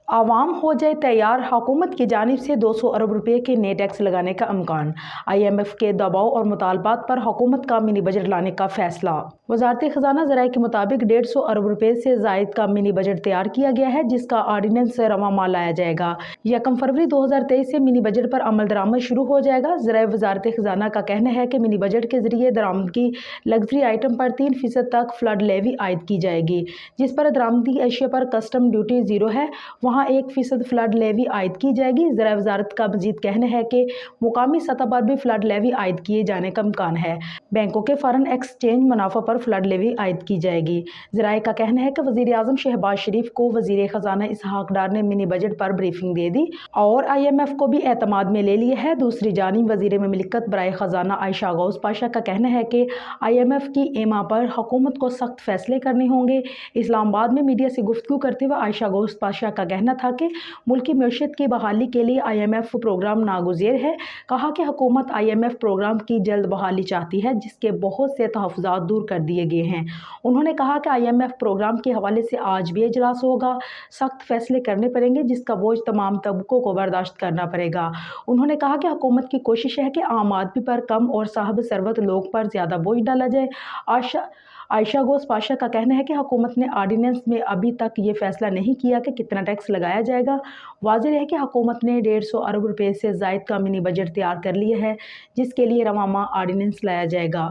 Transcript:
आवाम हो जाए तैयार, हुकूमत की जानिब से 200 अरब रुपए के नए टैक्स लगाने का इम्कान। IMF के दबाव और मुतालबात पर हुकूमत का मिनी बजट लाने का फैसला। वजारत खजाना ज़राए के मुताबिक 150 अरब रुपए से जायद का मिनी बजट तैयार किया गया है, जिसका आर्डीनेंस रवां माह लाया जाएगा। 1 फरवरी 2023 से मिनी बजट पर अमल दरामद शुरू हो जाएगा। ज़राए वजारत खजाना का कहना है कि मिनी बजट के जरिए दरामदगी लग्जरी आइटम पर 3% तक फ्लड लेवी आयद की जाएगी, जिस पर दरामदी अशिया पर कस्टम ड्यूटी 0 है, वहाँ 1% फ्लड लेवी आयद की जाएगी। ज़राए वजारत का मजीद कहना है कि मुकामी सतह पर भी फ्लड लेवी आयद किए जाने का इम्कान है। बैंकों के फॉरेन एक्सचेंज मुनाफा पर फ्लड लेवी आयद की जाएगी। ज़राए का कहना है कि वज़ीर आज़म शहबाज शरीफ को वज़ीर ख़जाना इसहाक डार ने मिनी बजट पर ब्रीफिंग दे दी और IMF को भी एतमाद में ले लिया है। दूसरी जानिब वज़ीर ममलिकत बराए ख़जाना आयशा गौस पाशा का कहना है कि IMF की एमा पर हुकूमत को सख्त फैसले करने होंगे। इस्लामाबाद में मीडिया से गुफ्तगू करते हुए आयशा गौस पाशा का कहना था कि मुल्की मईशत की बहाली के लिए IMF प्रोग्राम नागुज़ेर है। कहा कि हुकूमत IMF प्रोग्राम की जल्द बहाली चाहती है, जिसके बहुत से तहफ़्फ़ुज़ात दूर कर दिए गए हैं। उन्होंने कहा कि IMF प्रोग्राम के हवाले से आज भी इजलास होगा, सख्त फैसले करने पड़ेंगे, जिसका बोझ तमाम तबकों को बर्दाश्त करना पड़ेगा। उन्होंने कहा कि हुकूमत की कोशिश है कि आम आदमी पर कम और साहब सरवत लोग पर ज़्यादा बोझ डाला जाए। आयशा गौस पाशा का कहना है कि हुकूमत ने आर्डीनेंस में अभी तक ये फैसला नहीं किया कि कितना टैक्स लगाया जाएगा। वाज़ेह है कि हुकूमत ने 150 अरब रुपए से ज़ायद का मिनी बजट तैयार कर लिया है, जिसके लिए रवां माह आर्डीनेंस लाया जाएगा।